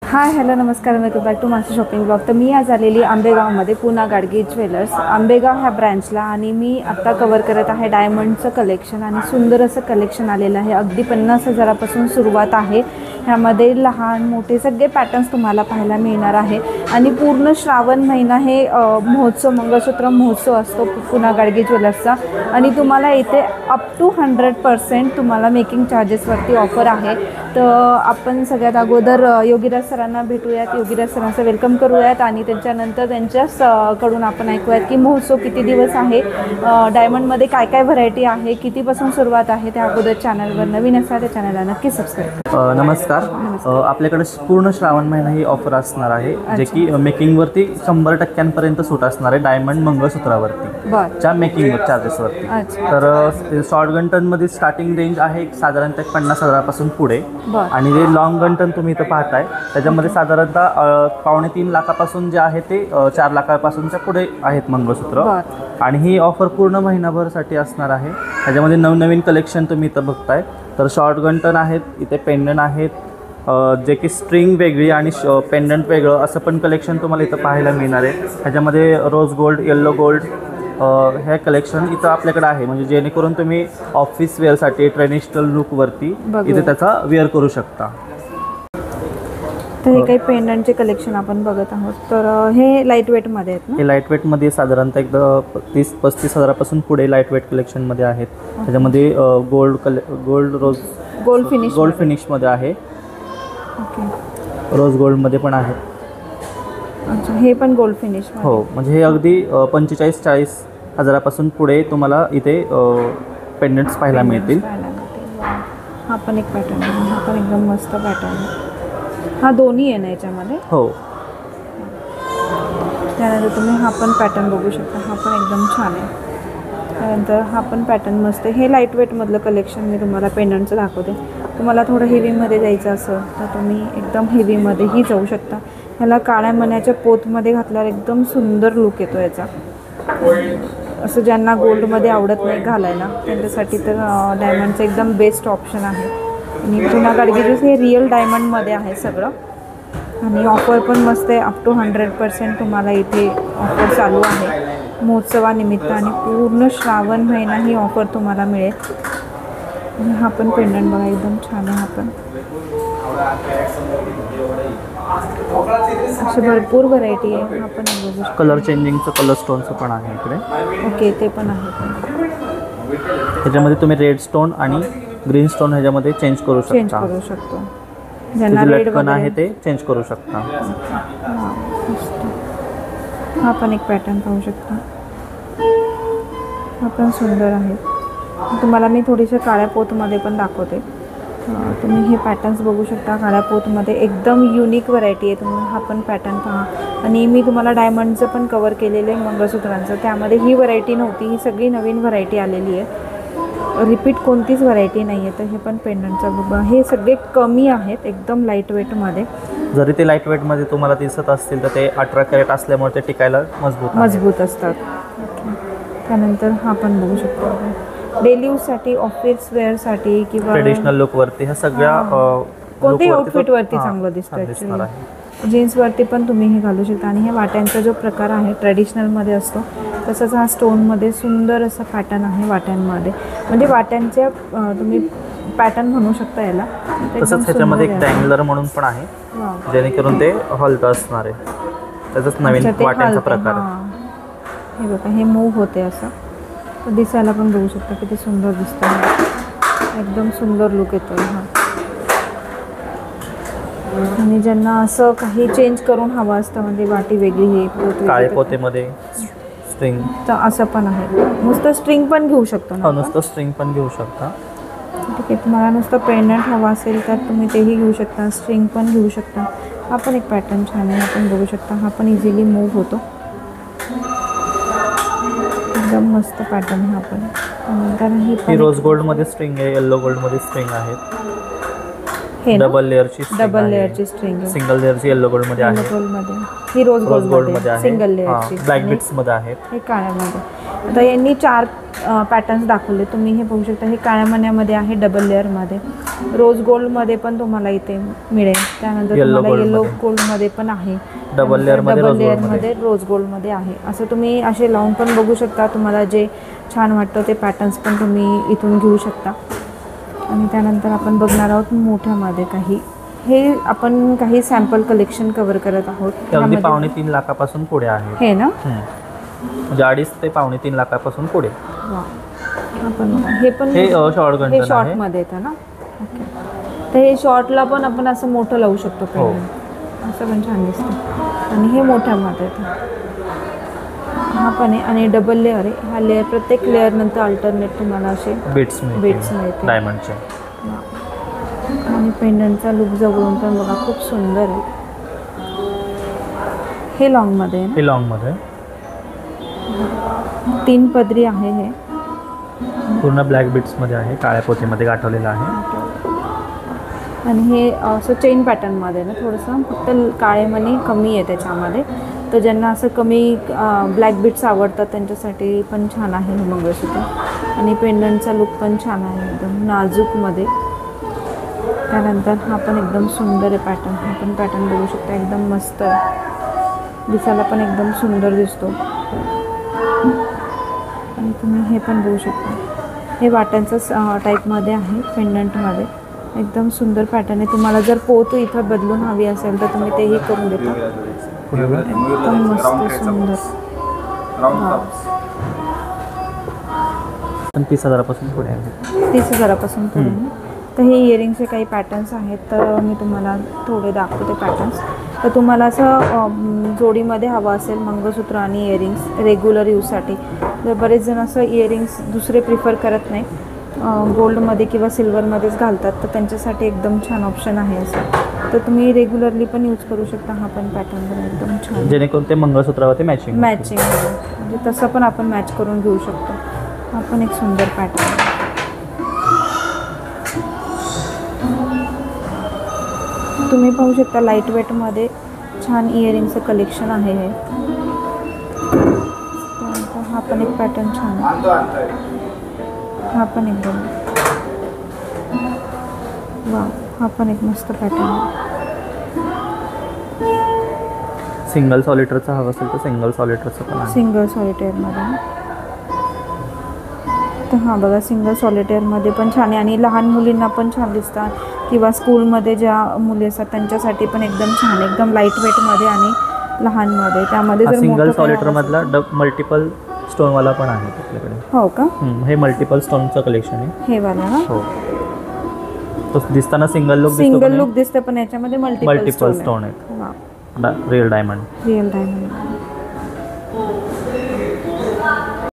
हाय hello नमस्कार, welcome back to master shopping blog. तर मी आज आलेली आंबेगावमध्ये पुन्हा गाडगे ज्वेलर्स आंबेगाव ह्या ब्रँचला, आणि मी आत्ता कवर करत आहे डायमंडचं कलेक्शन. आणि सुंदर असं कलेक्शन आलेलं आहे. अगदी 50,000पासून सुरुवात आहे. ह्यामध्ये लहान मोठे सगळे पॅटर्न्स तुम्हाला पाहायला मिळणार आहे. आणि पूर्ण श्रावण महिना हे महोत्सव, मंगळसूत्र महोत्सव असतो पुन्हा गाडगे ज्वेलर्सचा. आणि तुम्हाला इथे अप टू 100% तुम्हाला मेकिंग चार्जेसवरती ऑफर आहे. तर आपण सगळ्यात अगोदर योगीराज सरांना भेटूयात, योगीराज सरांचं वेलकम करूयात, आणि त्याच्यानंतर त्यांच्याकडून आपण ऐकूयात की महोत्सव किती दिवस आहे, डायमंडमध्ये काय काय व्हरायटी आहे, कितीपासून सुरुवात आहे. त्या अगोदर चॅनलवर नवीन असा त्या चॅनलला नक्की सबस्क्राईब. नमस्कार. आपल्याकडे पूर्ण श्रावण महिना ही ऑफर असणार आहे, जे की मेकिंगवरती 100% सूट असणार आहे. डायमंड मंगळसूत्रावरती च्या मेकिंग चार्जेसवरती. तर शॉर्ट गंटनमध्ये स्टार्टिंग रेंज आहे साधारणतः 50,000पासून पुढे, आणि जे लॉंग गंटन तुम्ही इथं पाहताय त्याच्यामध्ये साधारणतः 2.5 लाखापासून जे आहे ते 4 लाखापासूनच्या पुढे आहेत मंगळसूत्र. आणि ही ऑफर पूर्ण महिनाभरसाठी असणार आहे. त्याच्यामध्ये नवनवीन कलेक्शन तुम्ही इथं बघताय. तर शॉर्ट गंटन आहेत, इथे पेंडंट आहेत, जे की स्ट्रिंग वेगळी आणि पेंडंट वेगळं असं पण कलेक्शन तुम्हाला इथं पाहायला मिळणार आहे. ह्याच्यामध्ये रोज गोल्ड, येल्लो गोल्ड हे कलेक्शन इथं आपल्याकडे आहे, म्हणजे जेणेकरून तुम्ही ऑफिस वेअरसाठी ट्रेडिशनल लुकवरती इथे त्याचा वेअर करू शकता. तर हे काही पेंडंटचे कलेक्शन आपण बघत आहोत. तर हे लाईट वेटमध्ये आहेत ना? हे लाईट वेटमध्ये साधारणतः एकदा 30-35 हजारापासून पुढे लाईट वेट कलेक्शनमध्ये आहेत. त्याच्यामध्ये गोल्ड फिनिशमध्ये आहे. रोज गोल्डमध्ये पण आहेत. अच्छा, हे पण गोल्ड फिनिश? हो, म्हणजे हे अगदी 45-40 हजारापासून पुढे तुम्हाला इथे पेंडंट्स पाहायला मिळतील. हा पण एक पॅटर्न आहे, हा पण एकदम मस्त पॅटर्न आहे. हा दोन्ही आहे ना याच्यामध्ये? हो. त्यानंतर तुम्ही हा पण पॅटर्न बघू शकता, हा पण एकदम छान आहे. त्यानंतर हा पण पॅटर्न मस्त आहे. हे लाईट वेटमधलं कलेक्शन मी तुम्हाला पेंडंटचं दाखवते. तुम्हाला थोडं हेवीमध्ये जायचं असेल तर तुम्ही एकदम हेवीमध्येही जाऊ शकता. ह्याला काळ्या मण्याच्या पोतमध्ये घातल्यावर एकदम सुंदर लुक येतो याचा. असं ज्यांना गोल्डमध्ये आवडत नाही घालायला त्यांच्यासाठी तर डायमंडचं एकदम बेस्ट ऑप्शन आहे. आणि पुन्हा गाडगे ज्वेलर्स हे रिअल डायमंडमध्ये आहे सगळं. आणि ऑफर पण मस्त आहे. अप टू 100% तुम्हाला इथे ऑफर चालू आहे महोत्सवानिमित्त, आणि पूर्ण श्रावण महिना ही ऑफर तुम्हाला मिळेल. हा पण पेंडंट बघा, एकदम छान आहे. हा पण अशी भरपूर व्हरायटी आहे. हा पण कलर चेंजिंगचं, कलर स्टोनचं पण आहे इकडे. ओके, ते पण आहे. त्याच्यामध्ये तुम्ही रेड स्टोन आणि ग्रीन स्टोन ह्याच्यामध्ये चेंज करू शकतो. ज्यांना रेड पण आहे ते चेंज करू शकता. हा पण एक पॅटर्न पाहू शकता, हा पण सुंदर आहे. तुम्हाला मी थोडीशा काळ्या पोतमध्ये पण दाखवते. तुम्ही हे पॅटर्न्स बघू शकता काळ्या पोतमध्ये. एकदम युनिक व्हरायटी आहे. तुम्ही हा पण पॅटर्न पहा. आणि मी तुम्हाला डायमंडचं पण कवर केलेलं आहे मंगळसूत्रांचं, त्यामध्ये ही व्हरायटी नव्हती. ही सगळी नवीन व्हरायटी आलेली आहे. रिपीट कोणतीच व्हरायटी नाही आहे. तर हे पण पेंडंटचं बघा, हे सगळे कमी आहेत, एकदम लाईट वेटमध्ये. जरी ते लाईट वेटमध्ये तुम्हाला दिसत असतील तर ते 18 कॅरेट असल्यामुळे ते टिकायला मजबूत असतात. त्यानंतर हा पण बघू शकतो, डेली यूजसाठी, ऑफिस वेअरसाठी किंवा ट्रेडिशनल लुकवरती ह्या सगळ्या कोणत्याही आउटफिटवरती चांगलं दिसतं. जीन्सवरती पण तुम्ही हे घालू शकता. आणि हे वाट्यांचा जो प्रकार आहे ट्रेडिशनलमध्ये असतो, तसंच हा स्टोनमध्ये सुंदर असा पॅटर्न आहे वाट्यांमध्ये. म्हणजे वाट्यांच्या तुम्ही पॅटर्न म्हणू शकता याला. तसंच ह्याच्यामध्ये एक ट्रँग्युलर म्हणून पण आहे, जेणेकरून ते हलतं असणार आहे. त्याचाच नवीन वाट्यांचा प्रकार आहे. हे बघा, हे मूव्ह होते असं. दिसायला पण बघू शकता किती सुंदर दिसतं. एकदम सुंदर लुक येतो हा. आणि ज्यांना असं काही चेंज करून हवं असतं, म्हणजे वाटी वेगळी, हे काळे पोतेमध्ये स्ट्रिंग, तर असं पण आहे. नुसतं स्ट्रिंग पण घेऊ शकतो ना? नुसतं स्ट्रिंग पण घेऊ शकता. ठीक आहे, तुम्हाला नुसतं पेंडंट हवा असेल तर तुम्ही तेही घेऊ शकता, स्ट्रिंग पण घेऊ शकता. हा पण एक पॅटर्न छान आहे, आपण बघू शकता. हा पण इझिली मूव्ह होतो. एकदम मस्त पॅटर्न हा पण. कारण ही रोज गोल्डमध्ये स्ट्रिंग आहे, येल्लो गोल्डमध्ये स्ट्रिंग आहे. डबल लेअरची स्ट्रिंग आहे. सिंगल लेअरची येल्लो गोल्डमध्ये आहे. ही रोज गोल्डमध्ये आहे. सिंगल लेअरची. ब्लॅक बिट्समध्ये आहेत. हे काळ्यामध्ये. आता यांनी 4 पॅटर्न्स दाखवले. तुम्ही हे बघू शकता. हे काळ्या मण्यामध्ये आहे, डबल लेअरमध्ये. रोज गोल्डमध्ये पण तुम्हाला इथे मिळेल. त्यानंतर तुम्हाला येलो गोल्डमध्ये पण आहे. डबल लेअरमध्ये रोज गोल्डमध्ये आहे. असं तुम्ही असे लावून पण बघू शकता. तुम्हाला जे छान वाटतं ते पॅटर्न्स पण तुम्ही इथून घेऊ शकता. आणि त्यानंतर आपण बघणार आहोत मोठ्यामध्ये काही. हे आपण काही सॅम्पल कलेक्शन कव्हर करत आहोत. अगदी 2.5 लाखापासून पुढे आहे हे ना, म्हणजे 2.5 ते 3.5 लाखापासून पुढे. आपण हे पण हे शॉर्ट गंठन हे शॉर्टमध्ये येतं ना. ओके. तर हे शॉर्टला पण आपण असं मोठं लावू शकतो पेंडंट. असं पण छान दिसतं. आणि हे मोठ्यामध्ये येतं. हा पण आहे. आणि डबल लेअर आहे. हा लेअर प्रत्येक लेअर नंतर अल्टरनेट तुम्हाला असे बिट्स मिळते डायमंडचे. आणि पेंडंटचा लुक जवळून पण बघा खूप सुंदर आहे. हे लॉंगमध्ये आहे ना. हे लॉंगमध्ये 3 पदरी आहे. हे पूर्ण ब्लॅक बीट्समध्ये आहे, काळ्या पोतीमध्ये गाठवलेलं आहे. आणि हे असं चेन पॅटर्नमध्ये ना, थोडंसं फक्त काळे मणी कमी आहे त्याच्यामध्ये. तर ज्यांना असं कमी ब्लॅक बीट्स आवडतात त्यांच्यासाठी पण छान आहे हे मंगळसूत्र. आणि पेंडंटचा लुक पण छान आहे, एकदम नाजूकमध्ये. त्यानंतर हा पण एकदम सुंदर आहे पॅटर्न. हा पण पॅटर्न बघू शकता, एकदम मस्त आहे. दिसायला पण एकदम सुंदर दिसतो. आणि तुम्ही हे पण बघू शकता. हे वाट्यांचं टाईपमध्ये आहे, पेंडंटमध्ये. एकदम सुंदर पॅटर्न आहे. तुम्हाला जर पोत इथं बदलून हवी असेल तर तुम्ही तेही करून देता. एकदम मस्त सुंदर. 30,000पासून पुढे आहे. 30,000पासून पुढे. तर हे इयरिंगचे काही पॅटर्न्स आहेत. तर मी तुम्हाला थोडे दाखवते पॅटर्न्स. तर तुम्हाला असं जोडीमध्ये हवं असेल मंगळसूत्र आणि इयरिंग्स रेग्युलर यूजसाठी. तर बरेच जण असं इयरिंग्स दुसरे प्रिफर करत नाही, गोल्डमध्ये किंवा सिल्वरमध्येच घालतात. तर त्यांच्यासाठी एकदम छान ऑप्शन आहे असं. तर तुम्ही रेग्युलरली पण यूज करू शकता. हा पण पॅटर्न एकदम छान, जेणेकरून ते मंगळसूत्रावरती मॅचिंग म्हणजे तसं पण आपण मॅच करून घेऊ शकतो. हा पण एक सुंदर पॅटर्न आहे. तुम्ही पाहू शकता लाईट वेटमध्ये छान इयरिंगचं कलेक्शन आहे हे. हा पण एक पॅटर्न छान आहे. हा पण एकदम वा. हा पण एक मस्त पॅटर्न आहे. सिंगल सॉलिटरचा हवं असेल तर सिंगल सॉलिटरचं पण आहे. सिंगल सॉलिटेअरमध्ये. तर हां बघा, सिंगल सॉलिटेअरमध्ये पण छान आहे. आणि लहान मुलींना पण छान दिसतात, किंवा स्कूलमध्ये ज्या मुली असतात त्यांच्यासाठी पण एकदम छान, एकदम लाईट वेटमध्ये आणि लहानमध्ये. त्यामध्ये जर सिंगल सॉलिटरमधला मल्टिपल स्टोनवाला पण आहे आपल्याकडे. हो का. हे मल्टिपल स्टोनचं कलेक्शन आहे. हे वाला ना. हो. तो दिसताना सिंगल लुक दिसतं, पण याच्यामध्ये मल्टिपल स्टोन आहेत. Real diamond.